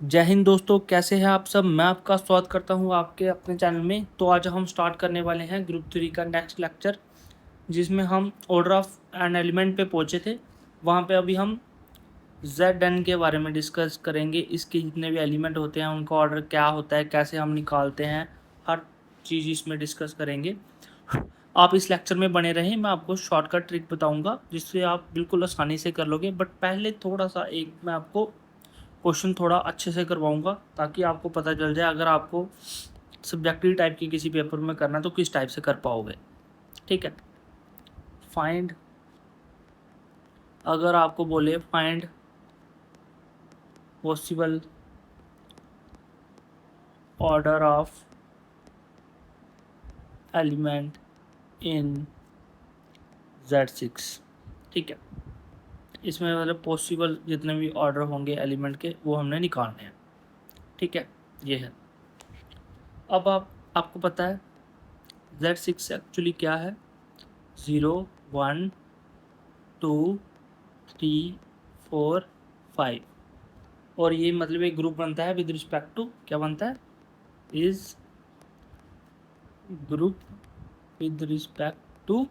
जय हिंद दोस्तों, कैसे हैं आप सब। मैं आपका स्वागत करता हूं आपके अपने चैनल में। तो आज हम स्टार्ट करने वाले हैं ग्रुप 3 का नेक्स्ट लेक्चर, जिसमें हम ऑर्डर ऑफ एन एलिमेंट पे पहुंचे थे। वहां पे अभी हम जेड एन के बारे में डिस्कस करेंगे। इसके जितने भी एलिमेंट होते हैं उनका ऑर्डर क्या होता है, कैसे हम निकालते हैं, हर चीज़ इसमें डिस्कस करेंगे। आप इस लेक्चर में बने रहें, मैं आपको शॉर्टकट ट्रिक बताऊंगा जिससे आप बिल्कुल आसानी से कर लोगे। बट पहले थोड़ा सा एक मैं आपको क्वेश्चन थोड़ा अच्छे से करवाऊंगा ताकि आपको पता चल जाए अगर आपको सब्जेक्टिव टाइप की किसी पेपर में करना तो किस टाइप से कर पाओगे। ठीक है। फाइंड, अगर आपको बोले find possible order of element in Z6। ठीक है, इसमें मतलब पॉसिबल जितने भी ऑर्डर होंगे एलिमेंट के वो हमने निकालने हैं। ठीक है, ये है। अब आपको पता है Z6 एक्चुअली क्या है। 0 1 2 3 4 5, और ये मतलब एक ग्रुप बनता है विद रिस्पेक्ट टू, क्या बनता है, is group with respect to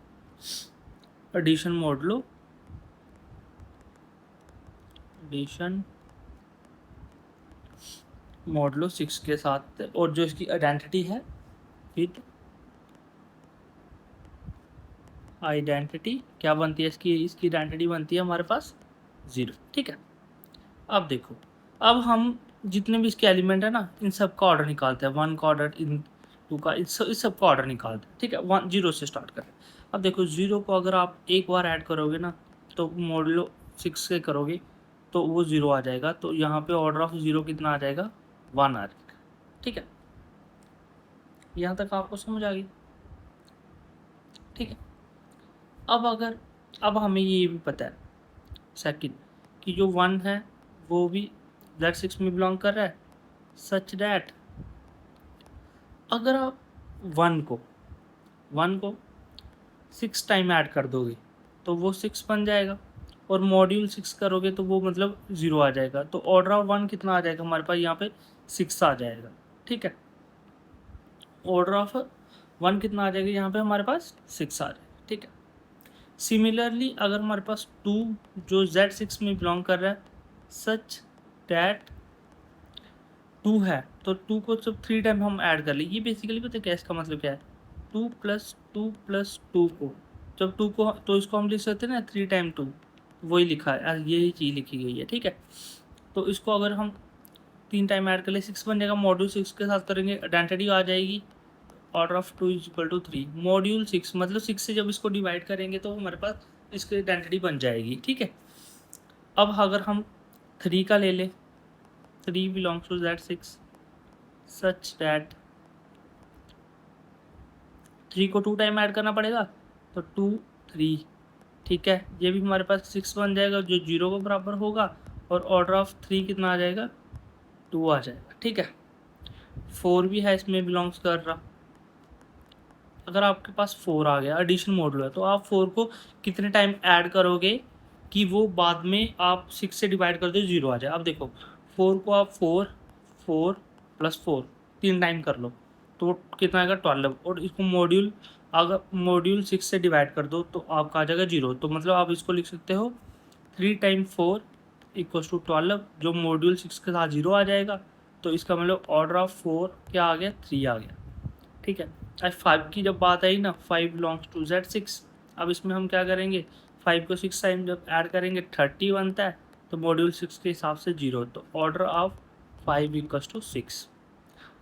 addition modulo, addition modulo 6 के साथ। और जो इसकी आइडेंटिटी है विद आइडेंटिटी क्या बनती है, इसकी आइडेंटिटी बनती है हमारे पास 0। ठीक है। अब देखो, अब हम जितने भी इसके एलिमेंट है ना, इन सब का ऑर्डर निकालते हैं। 1 का ऑर्डर, इन 2 का, इस सब का ऑर्डर निकालते हैं। ठीक है, 1 0 से स्टार्ट करें। अब देखो 0 को अगर आप एक बार ऐड करोगे ना तो मॉडलो 6 से करोगे तो वो 0 आ जाएगा। तो यहाँ पे ऑर्डर ऑफ 0 कितना आ जाएगा, 1 आ जाएगा। ठीक है, यहाँ तक आपको समझ आ गई। ठीक है। अब हमें ये भी पता है सेकंड कि जो 1 है वो भी Z6 में बिलोंग कर रहा है, सच डैट अगर आप वन को 6 टाइम ऐड कर दोगे तो वो 6 बन जाएगा, और मॉड्यूल 6 करोगे तो वो मतलब 0 आ जाएगा। तो ऑर्डर ऑफ 1 कितना आ जाएगा हमारे पास, यहाँ पे 6 आ जाएगा। ठीक है, ऑर्डर ऑफ 1 कितना आ जाएगा यहाँ पे हमारे पास 6 आ जाएगा। ठीक है। सिमिलरली अगर हमारे पास 2 जो Z6 में बिलोंग कर रहा है, सच डैट 2 है, तो 2 को जब 3 टाइम हम ऐड कर ले, ये बेसिकली पता है क्या इसका मतलब क्या है, 2 + 2 + 2 को जब 2 को तो इसको हम लिख सकते हैं ना 3 टाइम 2, वही लिखा है, यही चीज़ लिखी गई है। ठीक है, तो इसको अगर हम 3 टाइम ऐड कर ले 6 बन जाएगा। मॉड्यूल 6 के साथ करेंगे, आइडेंटिटी आ जाएगी ऑर्डर ऑफ 2 = 3। मॉड्यूल 6 मतलब 6 से जब इसको डिवाइड करेंगे तो हमारे पास इसकी आइडेंटिटी बन जाएगी। ठीक है। अब अगर हम 3 का ले लें, 3 belongs to Z6 such that 3 को 2 टाइम ऐड करना पड़ेगा, तो 2 3। ठीक है, ये भी हमारे पास 6 बन जाएगा जो 0 के बराबर होगा, और ऑर्डर ऑफ 3 कितना आ जाएगा, 2 आ जाएगा। ठीक है, 4 भी है इसमें बिलोंग्स कर रहा। अगर आपके पास 4 आ गया, एडिशन मॉडल है, तो आप 4 को कितने टाइम ऐड करोगे कि वो बाद में आप 6 से डिवाइड कर दो 0 आ जाए। अब देखो 4 को आप 4 4 + 4 3 टाइम कर लो तो कितना आएगा 12, और इसको मॉड्यूल अगर मॉड्यूल 6 से डिवाइड कर दो तो आपका आ जाएगा 0। तो मतलब आप इसको लिख सकते हो 3 टाइम 4 = 12, जो मॉड्यूल 6 के साथ 0 आ जाएगा। तो इसका मतलब ऑर्डर ऑफ 4 क्या आ गया, 3 आ गया। ठीक है। अब 5 की जब बात आई ना, 5 बिलोंग्स टू Z6। अब इसमें हम क्या करेंगे, 5 को 6 टाइम जब ऐड करेंगे 30 बनता है, तो मॉड्यूल 6 के हिसाब से 0। तो ऑर्डर ऑफ 5 = 6।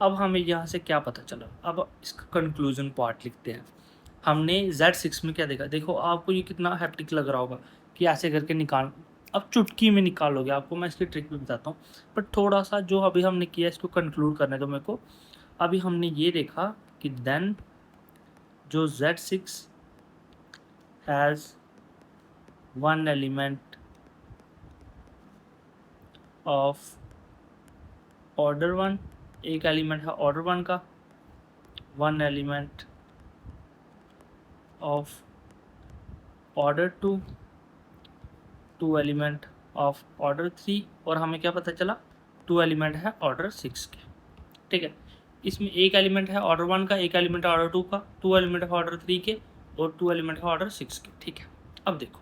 अब हमें यहाँ से क्या पता चला, अब इसका कंक्लूजन पार्ट लिखते हैं। हमने Z6 में क्या देखा, देखो आपको ये कितना हैप्टिक लग रहा होगा कि ऐसे करके निकाल, अब चुटकी में निकालोगे। आपको मैं इसकी ट्रिक भी बताता हूँ, बट थोड़ा सा जो अभी हमने किया इसको कंक्लूड करने दो मेरे को। अभी हमने ये देखा कि देन जो Z6 has 1 element of order 1, एक एलिमेंट है ऑर्डर 1 का, 1 element of order 2, 2 element of order 3, और हमें क्या पता चला, 2 एलिमेंट है ऑर्डर 6 के, ठीक है। इसमें एक एलिमेंट है ऑर्डर 1 का, एक एलिमेंट है ऑर्डर 2 का, 2 एलिमेंट है ऑर्डर 3 के और 2 एलिमेंट है ऑर्डर 6 के, ठीक है। अब देखो,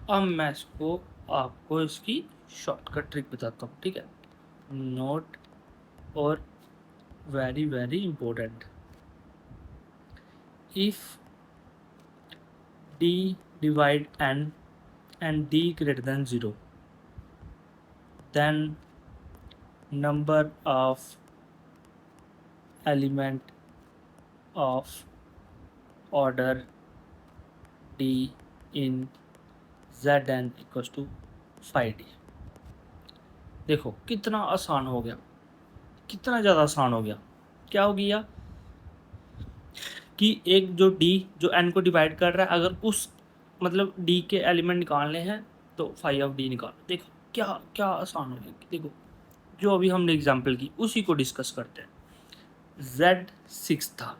अब मैं इसको आपको इसकी शॉर्टकट ट्रिक बताता हूँ, ठीक है। नोट और very very important, if d divide n and d greater than 0, then number of element of order d in Zn equals to 5d। देखो कितना आसान हो गया, कितना ज़्यादा आसान हो गया। क्या हो गया कि एक जो d जो n को डिवाइड कर रहा है, अगर उस मतलब d के एलिमेंट निकालने हैं तो फाई ऑफ d निकालो। देखो क्या क्या आसान हो गया। देखो जो अभी हमने एग्जाम्पल की उसी को डिस्कस करते हैं। Z6 था।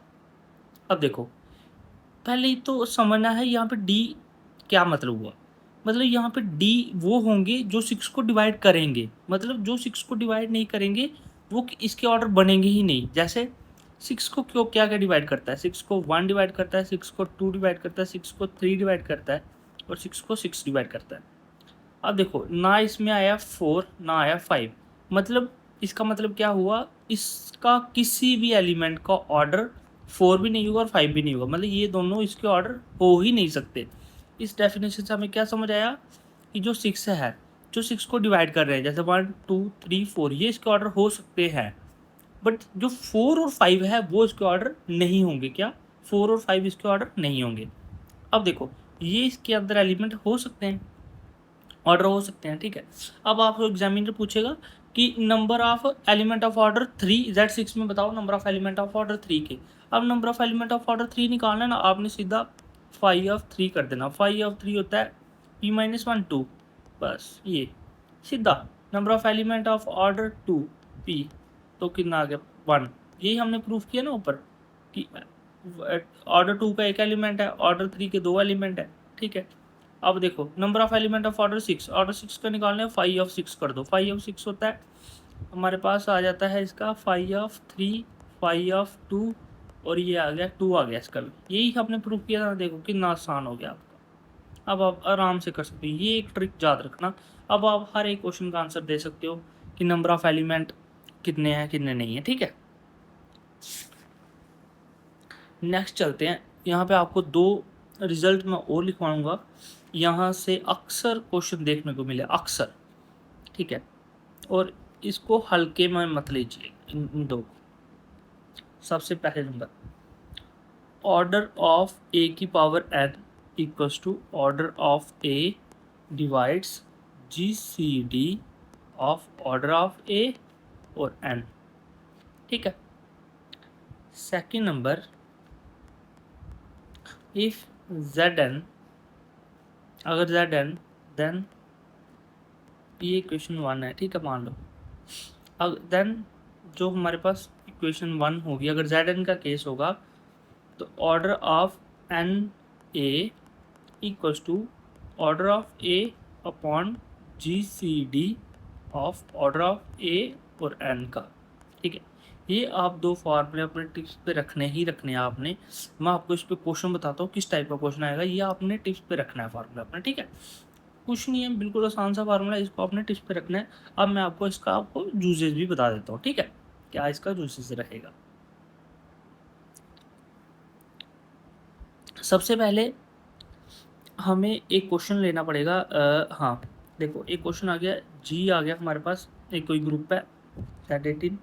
अब देखो पहले ही तो समझना है यहाँ पे d क्या मतलब हुआ। मतलब यहाँ पे d वो होंगे जो 6 को डिवाइड करेंगे, मतलब जो 6 को डिवाइड नहीं करेंगे वो इसके ऑर्डर बनेंगे ही नहीं। जैसे 6 को क्यों क्या क्या डिवाइड करता है, 6 को 1 डिवाइड करता है, 6 को 2 डिवाइड करता है, 6 को 3 डिवाइड करता है और 6 को 6 डिवाइड करता है। अब देखो ना इसमें आया 4 ना आया 5, मतलब इसका मतलब क्या हुआ, इसका किसी भी एलिमेंट का ऑर्डर 4 भी नहीं होगा और 5 भी नहीं होगा, मतलब ये दोनों इसके ऑर्डर हो ही नहीं सकते। इस डेफिनेशन से हमें क्या समझ आया कि जो 6 है, जो 6 को डिवाइड कर रहे हैं, जैसे 1 2 3 4, ये इसके ऑर्डर हो सकते हैं, बट जो 4 और 5 है वो इसके ऑर्डर नहीं होंगे। क्या 4 और 5 इसके ऑर्डर नहीं होंगे। अब देखो ये इसके अंदर एलिमेंट हो सकते हैं, ऑर्डर हो सकते हैं, ठीक है। अब आपको एग्जामिनर पूछेगा कि number of element of order 3 Z6 में बताओ number of element of order 3 के। अब number of element of order 3 निकालना है ना, आपने सीधा फाई ऑफ 3 कर देना। फाई ऑफ 3 होता है P-1 2, बस ये सीधा number of element of order 2 P, तो कितना आ गया 1। यही हमने प्रूफ किया ना ऊपर कि ऑर्डर 2 का एक एलिमेंट है, ऑर्डर 3 के 2 एलिमेंट है, ठीक है। अब देखो number of element of order 6, order 6 का निकालना है, फाई ऑफ 6 कर दो। फाई ऑफ 6 होता है हमारे पास आ जाता है इसका फाई ऑफ 3, फाई ऑफ 2 और ये आ गया 2 आ गया इसका भी। यही हमने प्रूफ किया था। देखो कितना आसान हो गया आपका। अब आप आराम से कर सकते हो, ये एक ट्रिक याद रखना। अब आप हर एक क्वेश्चन का आंसर दे सकते हो कि नंबर ऑफ एलिमेंट कितने हैं कितने नहीं है, ठीक है। नेक्स्ट चलते हैं। यहाँ पे आपको 2 रिजल्ट मैं और लिखवाऊंगा, यहाँ से अक्सर क्वेश्चन देखने को मिले, अक्सर, ठीक है। और इसको हल्के में मत लीजिए इन 2 को। सबसे पहले नंबर, ऑर्डर ऑफ ए की power n equals to order of A divides GCD of order of A और n, ठीक है। सेकेंड नंबर, इफ Zn, अगर Zn देन ये इक्वेशन 1 है, ठीक है, मान लो। अब देन जो हमारे पास इक्वेशन 1 होगी, अगर Zn का केस होगा तो order of n a equals to order of a upon GCD of order of a और n का, ठीक है। ये आप 2 फॉर्मूले अपने टिप्स पे रखने ही रखने हैं आपने। मैं आपको इस पे क्वेश्चन बताता हूँ किस टाइप का क्वेश्चन आएगा, ये आपने टिप्स पे रखना है फार्मूला अपने, ठीक है। कुछ नहीं है, बिल्कुल आसान सा फार्मूला, इसको आपने टिप्स पे रखना है। अब मैं आपको इसका आपको यूजेस भी बता देता हूँ, ठीक है, क्या इसका यूजेस रहेगा। सबसे पहले हमें एक क्वेश्चन लेना पड़ेगा। हाँ देखो एक क्वेश्चन आ गया, G आ गया हमारे पास, एक कोई ग्रुप है Z18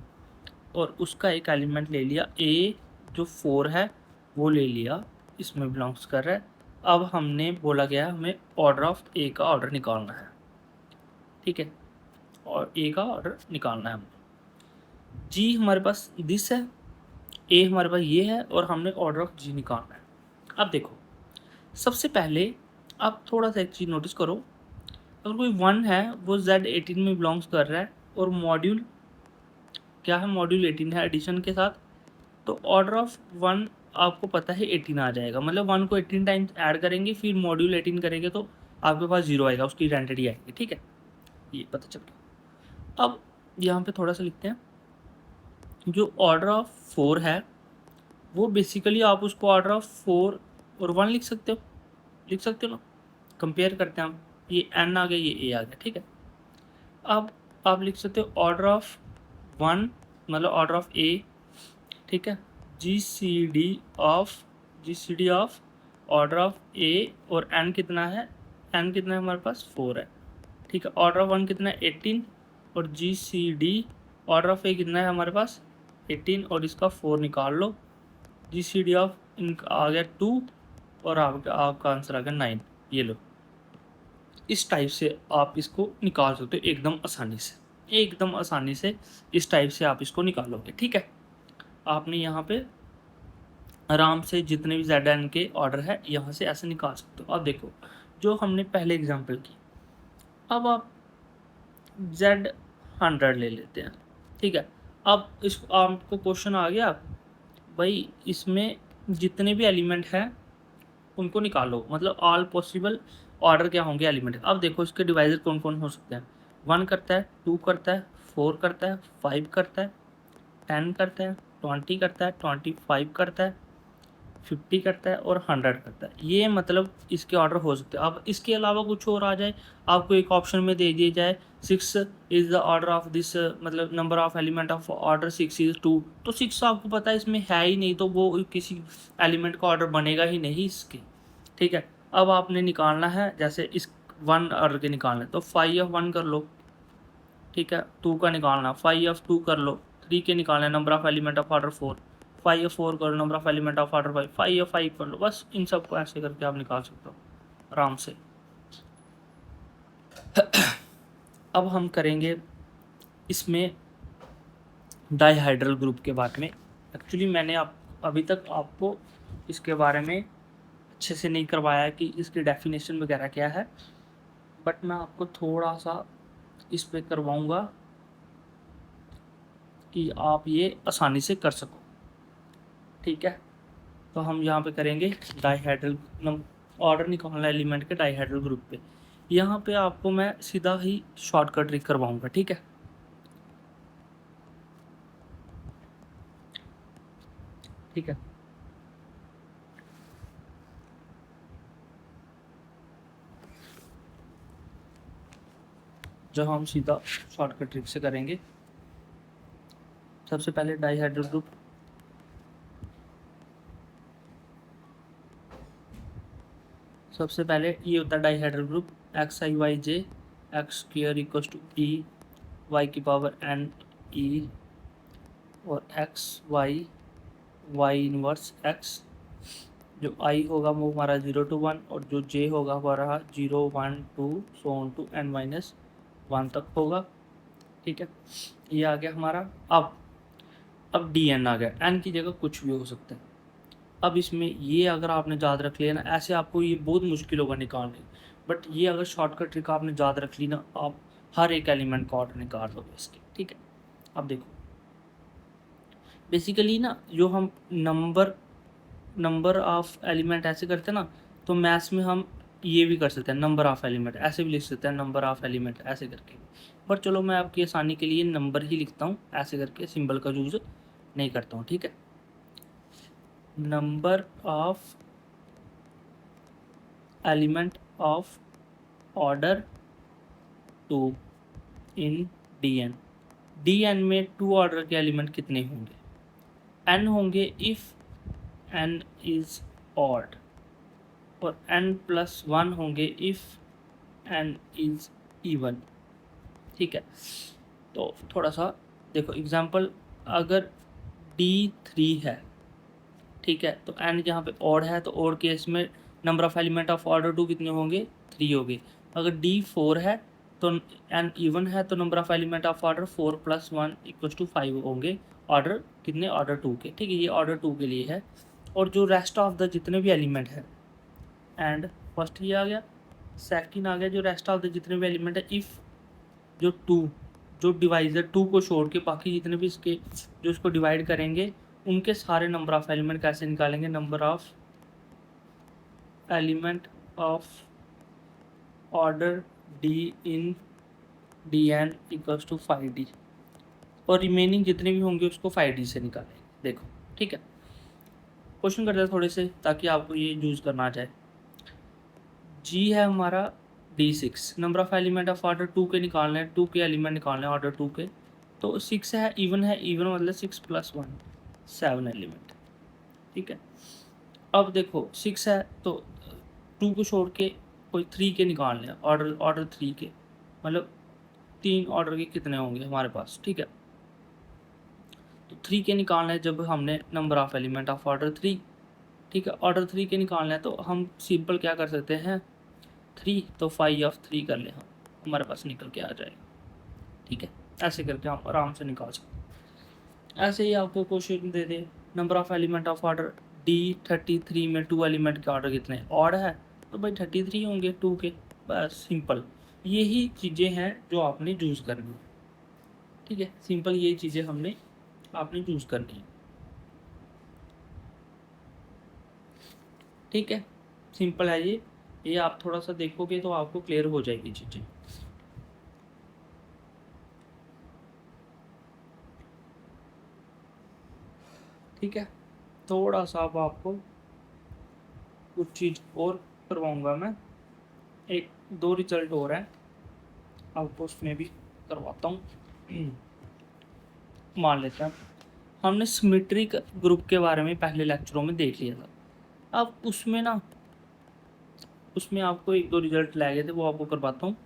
और उसका एक एलिमेंट ले लिया A, जो 4 है वो ले लिया, इसमें बिलोंग्स कर रहा है। अब हमने बोला गया हमें ऑर्डर ऑफ A का ऑर्डर निकालना है, ठीक है, और A का ऑर्डर निकालना है हमें। G हमारे पास दिस है, A हमारे पास ये है और हमने ऑर्डर ऑफ G निकालना है। अब देखो सबसे पहले आप थोड़ा सा एक चीज़ नोटिस करो, अगर कोई 1 है वो Z18 में बिलोंग्स कर रहा है और मॉड्यूल क्या है, मॉड्यूल 18 है एडिशन के साथ, तो ऑर्डर ऑफ 1 आपको पता है 18 आ जाएगा। मतलब 1 को 18 टाइम्स ऐड करेंगे फिर मॉड्यूल 18 करेंगे तो आपके पास 0 आएगा, उसकी आइडेंटिटी आएगी, ठीक है, ये पता चल गया। अब यहाँ पे थोड़ा सा लिखते हैं, जो ऑर्डर ऑफ 4 है वो बेसिकली आप उसको ऑर्डर ऑफ 4 और 1 लिख सकते हो ना। कंपेयर करते हैं हम, ये n आ गया, ये a आ गया, ठीक है। अब आप लिख सकते हो ऑर्डर ऑफ 1 मतलब ऑर्डर ऑफ a, ठीक है, G C D of order of a, और n कितना है, हमारे पास 4 है, ठीक है। ऑर्डर ऑफ 1 कितना है 18, और G C D order of a कितना है हमारे पास 18, और इसका 4 निकाल लो। जी सी डी ऑफ इनका आ गया 2, और आपका आंसर आ गया 9। ये लो, इस टाइप से आप इसको निकाल सकते हो एकदम आसानी से इस टाइप से आप इसको निकालोगे, ठीक है। आपने यहाँ पे आराम से जितने भी जेड एन के ऑर्डर है यहाँ से ऐसे निकाल सकते हो। अब देखो, जो हमने पहले एग्जांपल की, अब आप Z100 ले लेते हैं, ठीक है। अब इस आपको क्वेश्चन आ गया भाई, इसमें जितने भी एलिमेंट हैं उनको निकालो, मतलब ऑल पॉसिबल ऑर्डर क्या होंगे एलिमेंट। अब देखो इसके डिवाइजर कौन कौन हो सकते हैं। 1 करता है, 2 करता है, 4 करता है, 5 करता है, 10 करता है, 20 करता है, 25 करता है, 50 करता है, और 100 करता है। ये मतलब इसके ऑर्डर हो सकते हैं। अब इसके अलावा कुछ और आ जाए, आपको एक ऑप्शन में दे दिया जाए 6 is the order of this, मतलब number of element of order 6 is 2, तो 6 आपको पता है इसमें है ही नहीं, तो वो किसी एलिमेंट का ऑर्डर बनेगा ही नहीं इसके, ठीक है। अब आपने निकालना है, जैसे इस 1 ऑर्डर के निकालना है तो 5 of 1 कर लो, ठीक है। 2 का निकालना 5 of 2 कर लो, 3 के निकालना number of element of order 4, 5 of 4 करो, number of element of order 5, 5 of 5 कर लो। बस इन सब को ऐसे करके आप निकाल सकते हो आराम से। अब हम करेंगे इसमें डाइहाइड्रल ग्रुप के बारे में। एक्चुअली मैंने अभी तक आपको इसके बारे में अच्छे से नहीं करवाया कि इसकी डेफिनेशन वगैरह क्या है, बट मैं आपको थोड़ा सा इस पे करवाऊँगा कि आप ये आसानी से कर सको, ठीक है। तो हम यहाँ पे करेंगे डाइहाइड्रल ऑर्डर निकालना एलिमेंट के डाइहाइड्रल ग्रुप पे। यहाँ पे आपको मैं सीधा ही शॉर्टकट ट्रिक करवाऊँगा, ठीक है। ठीक है, जो हम सीधा शॉर्टकट ट्रिक से करेंगे। सबसे पहले डाइहाइड्रल ग्रुप, सबसे पहले ये होता है dihedral group XiYj x square equals to E y की पावर n E, और y इनवर्स x, जो I होगा वो हमारा 0 to 1, और जो j होगा हमारा 0 1 2 so on to n-1 तक होगा, ठीक है। ये आ गया हमारा। अब dn आ गया, n की जगह कुछ भी हो सकता है। अब इसमें ये अगर आपने याद रख लिया ना, ऐसे आपको ये बहुत मुश्किल होगा निकालने, बट ये अगर शॉर्टकट ट्रिक आपने याद रख ली ना, आप हर एक एलिमेंट का ऑर्डर निकाल लोगे इसके, ठीक है। अब देखो बेसिकली ना, जो हम नंबर ऑफ एलिमेंट ऐसे करते हैं ना, तो मैथ्स में हम ये भी कर सकते हैं, नंबर ऑफ एलिमेंट ऐसे भी लिख सकते हैं, नंबर ऑफ एलिमेंट ऐसे करके। पर चलो मैं आपकी आसानी के लिए नंबर ही लिखता हूँ, ऐसे करके सिंबल का यूज़ नहीं करता हूँ, ठीक है। Number of element of order 2 in D N में 2 ऑर्डर के एलिमेंट कितने होंगे, n होंगे इफ़ n इज़ ऑड, और n+1 होंगे इफ़ n इज़ इवन, ठीक है। तो थोड़ा सा देखो एग्जांपल, अगर D3 है, ठीक है, तो n जहाँ पे ऑड है तो ऑड केस में number of element of order 2 कितने होंगे, 3 होंगे। अगर D4 है तो n इवन है तो number of element of order 4+1 = 5 होंगे, ऑर्डर कितने, ऑर्डर 2 के, ठीक है। ये ऑर्डर 2 के लिए है। और जो रेस्ट ऑफ द जितने भी एलिमेंट है, एंड फर्स्ट ये आ गया, सेकंड आ गया जो रेस्ट ऑफ द जितने भी एलिमेंट है, इफ़ जो 2, जो डिवाइजर 2 को छोड़ के बाकी जितने भी इसके जो इसको डिवाइड करेंगे उनके सारे नंबर ऑफ एलिमेंट कैसे निकालेंगे, number of element of order D in Dn = 5D, और रिमेनिंग जितने भी होंगे उसको 5D से निकालेंगे। देखो ठीक है, क्वेश्चन करते हैं थोड़े से ताकि आपको ये यूज़ करना आ जाए। जी है हमारा D6, number of element of order 2 के निकालने हैं, 2 के एलिमेंट निकालने हैं ऑर्डर 2 के। तो 6 है, इवन मतलब 6 + 1 7 एलिमेंट। ठीक है, अब देखो 6 है तो 2 को छोड़ के कोई 3 के निकालने हैं, ऑर्डर 3 के, मतलब 3 ऑर्डर के कितने होंगे हमारे पास। ठीक है, तो 3 के निकालने हैं जब हमने number of element of order 3। ठीक है, ऑर्डर 3 के निकालना है तो हम सिंपल क्या कर सकते हैं, 3 तो 5 कर लें हम, हमारे पास निकल के आ जाएगा। ठीक है, ऐसे करके हम आराम से निकाल सकते हैं। ऐसे ही आपको question they they, number of element of order D33 में 2 एलिमेंट के ऑर्डर कितने ऑड है, तो भाई 33 होंगे 2 के। बस सिंपल यही चीज़ें हैं जो आपने चूज़ करनी है। ठीक है, सिंपल ये चीज़ें आपने चूज़ करनी है। ठीक है, सिंपल है ये आप थोड़ा सा देखोगे तो आपको क्लियर हो जाएगी चीज़ें। ठीक है, थोड़ा सा अब आपको कुछ चीज़ और करवाऊंगा मैं, 1-2 रिजल्ट और हैं आपको उसमें भी करवाता हूँ। मान लेते हैं हमने सिमेट्रिक ग्रुप के बारे में पहले लेक्चरों में देख लिया था। अब उसमें आपको 1-2 रिजल्ट लाए गए थे, वो आपको करवाता हूँ।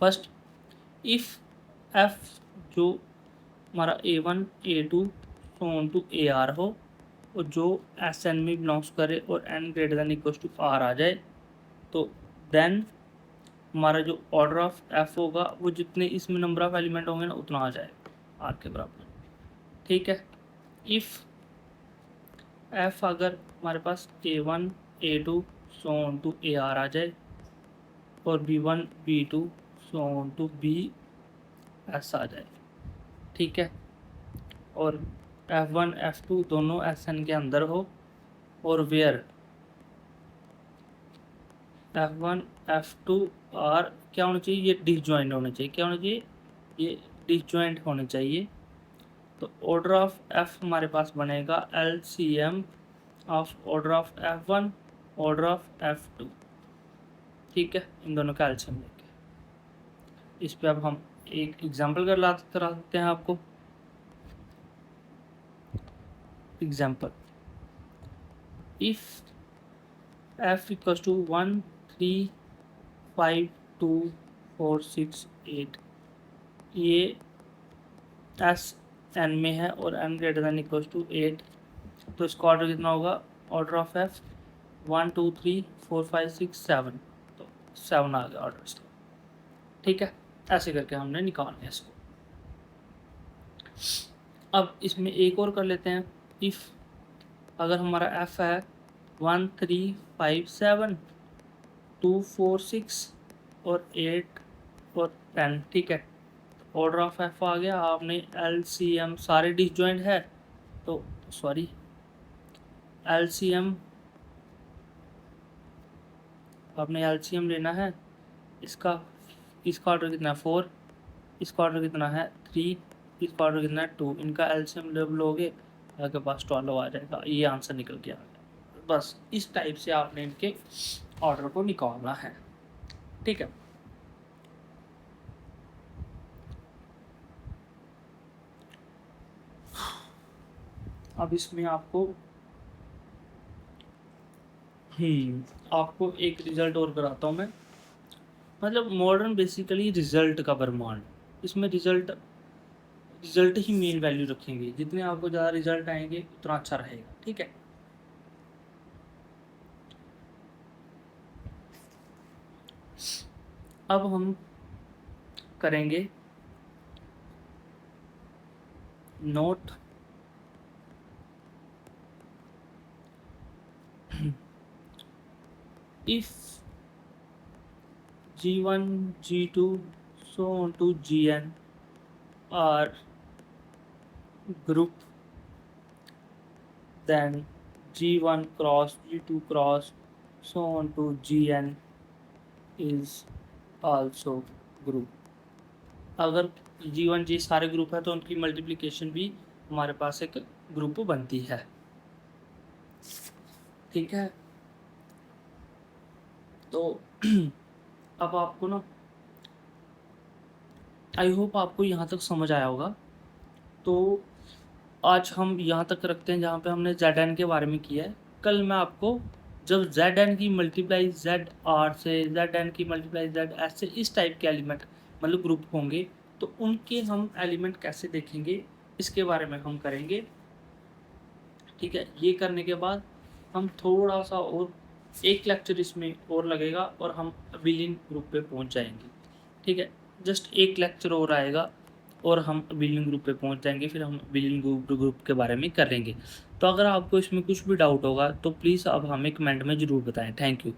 फर्स्ट, इफ़ एफ जो हमारा A1 A2 so on to AR हो और जो SN में बिलोंग्स करे और n greater than equals to R आ जाए, तो देन हमारा जो ऑर्डर ऑफ F होगा वो जितने इसमें नंबर ऑफ एलिमेंट होंगे ना उतना आ जाएगा R के बराबर। ठीक है, इफ़ F अगर हमारे पास A1 A2 so on to AR आ जाए और B1 B2 so on to BS आ जाए। ठीक है, और F1 F2 दोनों SN के अंदर हो और वेयर F1 F2 R क्या होना चाहिए, ये डिसजॉइंट होने चाहिए। क्या होना चाहिए, ये डिसजॉइंट होने चाहिए। तो ऑर्डर ऑफ F हमारे पास बनेगा LCM of order of F1 order of F2। ठीक है, इन दोनों का एलसीएम लेके इस पे अब हम एक एग्जांपल करा सकते हैं आपको। Example, if F equals to 1 3 5 2 4 6 8, ये एस एन में है और n greater than equals to 8, तो इसका ऑर्डर कितना होगा, ऑर्डर ऑफ F 1 2 3 4 5 6 7, तो 7 आ गया ऑर्डर इसका। ठीक है, ऐसे करके हमने निकालना है इसको। अब इसमें एक और कर लेते हैं, इफ़ अगर हमारा F है 1 3 5 7 2 4 6 और 8 और 10। ठीक है, ऑर्डर ऑफ F आ गया। आपने LCM सारे डिसजॉइंट है तो सॉरी LCM आपने LCM लेना है। इसका ऑर्डर कितना है 4, इसका ऑर्डर कितना है 3, इसका ऑर्डर कितना है 2, इनका LCM जब लोगे आपके पास 12 आ जाएगा। ये आंसर निकल के आ गया। बस इस टाइप से आपने इनके ऑर्डर को निकालना है। ठीक है, अब इसमें आपको एक रिजल्ट और कराता हूँ मैं। मतलब मॉडर्न बेसिकली रिजल्ट का ब्रह्मांड, इसमें रिजल्ट ही मेन वैल्यू रखेंगे। जितने आपको ज़्यादा रिजल्ट आएंगे उतना अच्छा रहेगा। ठीक है, अब हम करेंगे note if G1 G2 so on to Gn are group, then G1 cross G2 cross so on to Gn is also group। अगर G1 G सारे ग्रुप है तो उनकी मल्टीप्लिकेशन भी हमारे पास एक ग्रुप बनती है। ठीक है, तो अब आपको ना, आई होप आपको यहाँ तक समझ आया होगा। तो आज हम यहाँ तक रखते हैं जहाँ पे हमने Zn के बारे में किया है। कल मैं आपको जब Zn की मल्टीप्लाई Zr से, Zn की मल्टीप्लाई Zs से, इस टाइप के एलिमेंट मतलब ग्रुप होंगे तो उनके हम एलिमेंट कैसे देखेंगे इसके बारे में हम करेंगे। ठीक है, ये करने के बाद हम थोड़ा सा और एक लेक्चर इसमें और लगेगा और हम विलियन ग्रुप पे पहुंच जाएंगे। ठीक है, जस्ट एक लेक्चर और आएगा और हम विलियन ग्रुप पे पहुंच जाएंगे, फिर हम विलियन ग्रुप के बारे में करेंगे। तो अगर आपको इसमें कुछ भी डाउट होगा तो प्लीज़ आप हमें कमेंट में ज़रूर बताएं। Thank you.